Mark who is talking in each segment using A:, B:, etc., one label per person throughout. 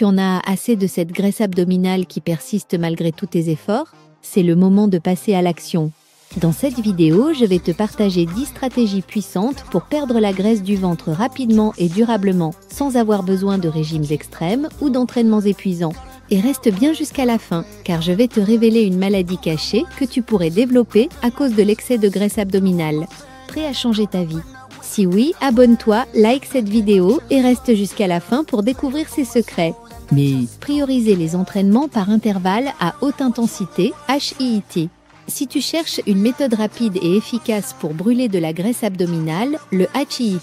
A: Tu en as assez de cette graisse abdominale qui persiste malgré tous tes efforts? C'est le moment de passer à l'action. Dans cette vidéo, je vais te partager 10 stratégies puissantes pour perdre la graisse du ventre rapidement et durablement, sans avoir besoin de régimes extrêmes ou d'entraînements épuisants. Et reste bien jusqu'à la fin, car je vais te révéler une maladie cachée que tu pourrais développer à cause de l'excès de graisse abdominale. Prêt à changer ta vie? Si oui, abonne-toi, like cette vidéo et reste jusqu'à la fin pour découvrir ses secrets.
B: Mais
A: Prioriser les entraînements par intervalle à haute intensité, HIIT. Si tu cherches une méthode rapide et efficace pour brûler de la graisse abdominale, le HIIT,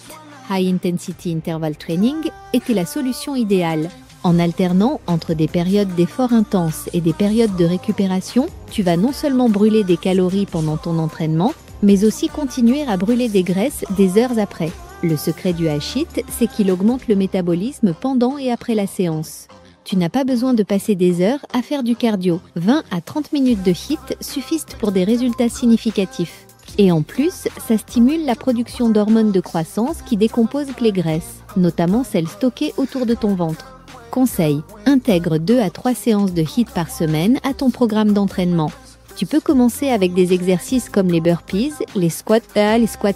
A: High Intensity Interval Training, était la solution idéale. En alternant entre des périodes d'effort intense et des périodes de récupération, tu vas non seulement brûler des calories pendant ton entraînement, mais aussi continuer à brûler des graisses des heures après. Le secret du HIIT, c'est qu'il augmente le métabolisme pendant et après la séance. Tu n'as pas besoin de passer des heures à faire du cardio. 20 à 30 minutes de HIIT suffisent pour des résultats significatifs. Et en plus, ça stimule la production d'hormones de croissance qui décomposent les graisses, notamment celles stockées autour de ton ventre. Conseil, intègre 2 à 3 séances de HIIT par semaine à ton programme d'entraînement. Tu peux commencer avec des exercices comme les burpees, les squats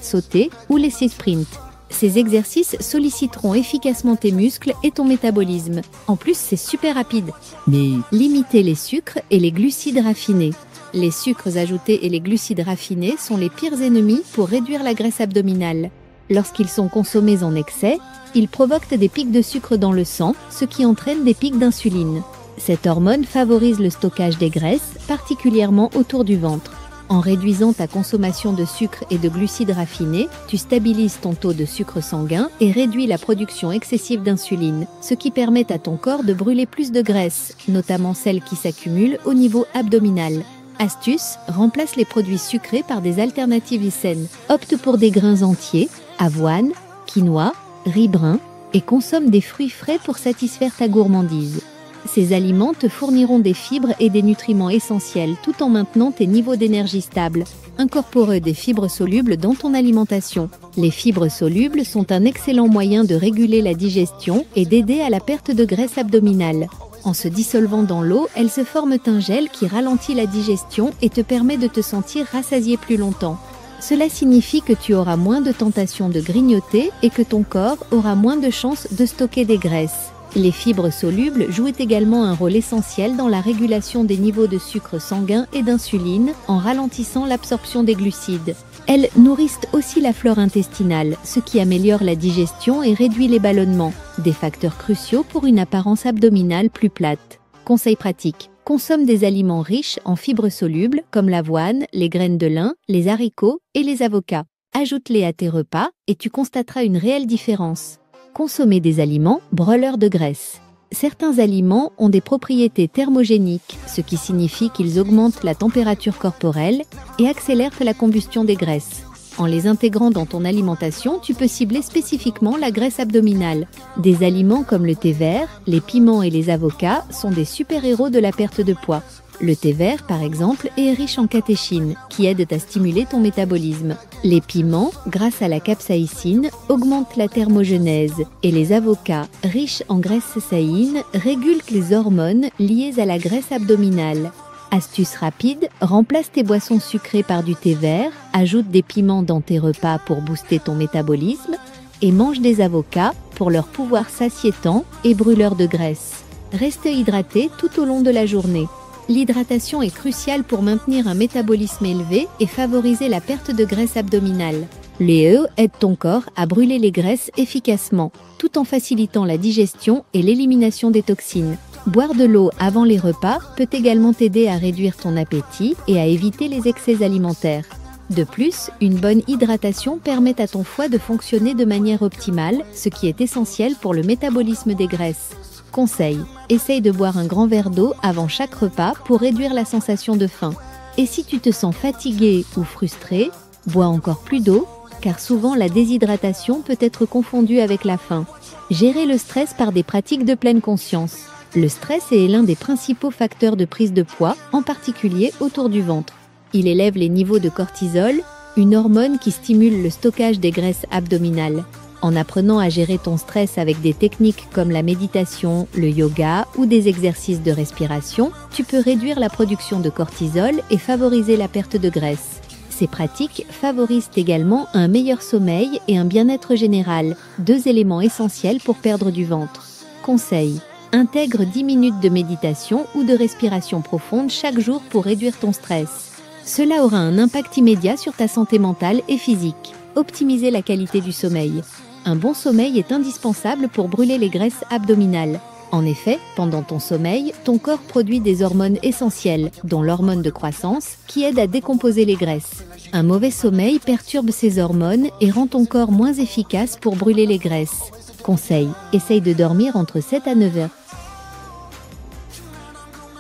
A: sautés ou les sprints. Ces exercices solliciteront efficacement tes muscles et ton métabolisme. En plus, c'est super rapide.
B: mais
A: Limiter les sucres et les glucides raffinés. Les sucres ajoutés et les glucides raffinés sont les pires ennemis pour réduire la graisse abdominale. Lorsqu'ils sont consommés en excès, ils provoquent des pics de sucre dans le sang, ce qui entraîne des pics d'insuline. Cette hormone favorise le stockage des graisses, particulièrement autour du ventre. En réduisant ta consommation de sucre et de glucides raffinés, tu stabilises ton taux de sucre sanguin et réduis la production excessive d'insuline, ce qui permet à ton corps de brûler plus de graisse, notamment celle qui s'accumule au niveau abdominal. Astuce, remplace les produits sucrés par des alternatives saines. Opte pour des grains entiers, avoine, quinoa, riz brun et consomme des fruits frais pour satisfaire ta gourmandise. Ces aliments te fourniront des fibres et des nutriments essentiels tout en maintenant tes niveaux d'énergie stables. Incorpore des fibres solubles dans ton alimentation. Les fibres solubles sont un excellent moyen de réguler la digestion et d'aider à la perte de graisse abdominale. En se dissolvant dans l'eau, elles se forment un gel qui ralentit la digestion et te permet de te sentir rassasié plus longtemps. Cela signifie que tu auras moins de tentation de grignoter et que ton corps aura moins de chances de stocker des graisses. Les fibres solubles jouent également un rôle essentiel dans la régulation des niveaux de sucre sanguin et d'insuline en ralentissant l'absorption des glucides. Elles nourrissent aussi la flore intestinale, ce qui améliore la digestion et réduit les ballonnements, des facteurs cruciaux pour une apparence abdominale plus plate. Conseil pratique. Consomme des aliments riches en fibres solubles comme l'avoine, les graines de lin, les haricots et les avocats. Ajoute-les à tes repas et tu constateras une réelle différence. Consommer des aliments brûleurs de graisse. Certains aliments ont des propriétés thermogéniques, ce qui signifie qu'ils augmentent la température corporelle et accélèrent la combustion des graisses. En les intégrant dans ton alimentation, tu peux cibler spécifiquement la graisse abdominale. Des aliments comme le thé vert, les piments et les avocats sont des super-héros de la perte de poids. Le thé vert, par exemple, est riche en catéchine, qui aident à stimuler ton métabolisme. Les piments, grâce à la capsaïcine, augmentent la thermogenèse. Et les avocats, riches en graisse saïne, régulent les hormones liées à la graisse abdominale. Astuce rapide, remplace tes boissons sucrées par du thé vert, ajoute des piments dans tes repas pour booster ton métabolisme et mange des avocats pour leur pouvoir satiétant et brûleur de graisse. Reste hydraté tout au long de la journée. L'hydratation est cruciale pour maintenir un métabolisme élevé et favoriser la perte de graisse abdominale. Les œufs aident ton corps à brûler les graisses efficacement, tout en facilitant la digestion et l'élimination des toxines. Boire de l'eau avant les repas peut également t'aider à réduire ton appétit et à éviter les excès alimentaires. De plus, une bonne hydratation permet à ton foie de fonctionner de manière optimale, ce qui est essentiel pour le métabolisme des graisses. Conseil, essaye de boire un grand verre d'eau avant chaque repas pour réduire la sensation de faim. Et si tu te sens fatigué ou frustré, bois encore plus d'eau, car souvent la déshydratation peut être confondue avec la faim. Gérer le stress par des pratiques de pleine conscience. Le stress est l'un des principaux facteurs de prise de poids, en particulier autour du ventre. Il élève les niveaux de cortisol, une hormone qui stimule le stockage des graisses abdominales. En apprenant à gérer ton stress avec des techniques comme la méditation, le yoga ou des exercices de respiration, tu peux réduire la production de cortisol et favoriser la perte de graisse. Ces pratiques favorisent également un meilleur sommeil et un bien-être général, deux éléments essentiels pour perdre du ventre. Conseil: intègre 10 minutes de méditation ou de respiration profonde chaque jour pour réduire ton stress. Cela aura un impact immédiat sur ta santé mentale et physique. Optimiser la qualité du sommeil. Un bon sommeil est indispensable pour brûler les graisses abdominales. En effet, pendant ton sommeil, ton corps produit des hormones essentielles, dont l'hormone de croissance, qui aide à décomposer les graisses. Un mauvais sommeil perturbe ces hormones et rend ton corps moins efficace pour brûler les graisses. Conseil: essaye de dormir entre 7 à 9 heures.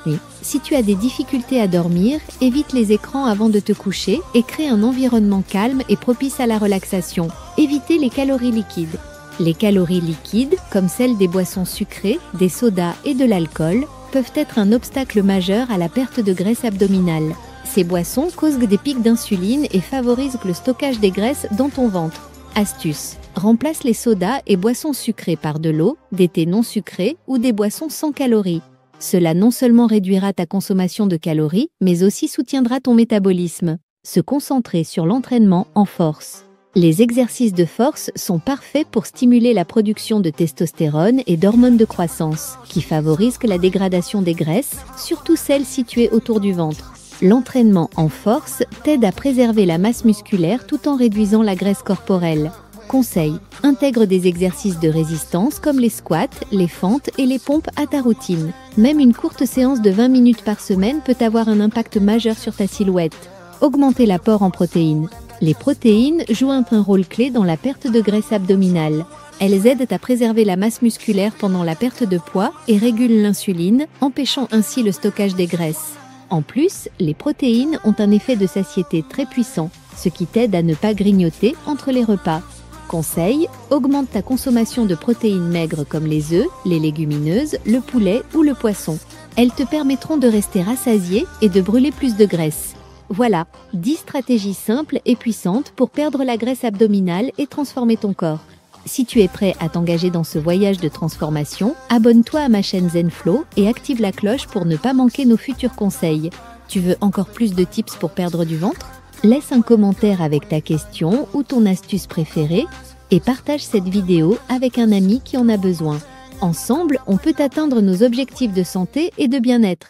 A: Oui. Si tu as des difficultés à dormir, évite les écrans avant de te coucher et crée un environnement calme et propice à la relaxation. Évitez les calories liquides. Les calories liquides, comme celles des boissons sucrées, des sodas et de l'alcool, peuvent être un obstacle majeur à la perte de graisse abdominale. Ces boissons causent des pics d'insuline et favorisent le stockage des graisses dans ton ventre. Astuce: remplace les sodas et boissons sucrées par de l'eau, des thés non sucrés ou des boissons sans calories. Cela non seulement réduira ta consommation de calories, mais aussi soutiendra ton métabolisme. Se concentrer sur l'entraînement en force. Les exercices de force sont parfaits pour stimuler la production de testostérone et d'hormones de croissance, qui favorisent la dégradation des graisses, surtout celles situées autour du ventre. L'entraînement en force t'aide à préserver la masse musculaire tout en réduisant la graisse corporelle. Conseil: intègre des exercices de résistance comme les squats, les fentes et les pompes à ta routine. Même une courte séance de 20 minutes par semaine peut avoir un impact majeur sur ta silhouette. Augmenter l'apport en protéines. Les protéines jouent un rôle clé dans la perte de graisse abdominale. Elles aident à préserver la masse musculaire pendant la perte de poids et régulent l'insuline, empêchant ainsi le stockage des graisses. En plus, les protéines ont un effet de satiété très puissant, ce qui t'aide à ne pas grignoter entre les repas. Conseil: augmente ta consommation de protéines maigres comme les œufs, les légumineuses, le poulet ou le poisson. Elles te permettront de rester rassasié et de brûler plus de graisse. Voilà, 10 stratégies simples et puissantes pour perdre la graisse abdominale et transformer ton corps. Si tu es prêt à t'engager dans ce voyage de transformation, abonne-toi à ma chaîne Zenflow et active la cloche pour ne pas manquer nos futurs conseils. Tu veux encore plus de tips pour perdre du ventre ? Laisse un commentaire avec ta question ou ton astuce préférée et partage cette vidéo avec un ami qui en a besoin. Ensemble, on peut atteindre nos objectifs de santé et de bien-être.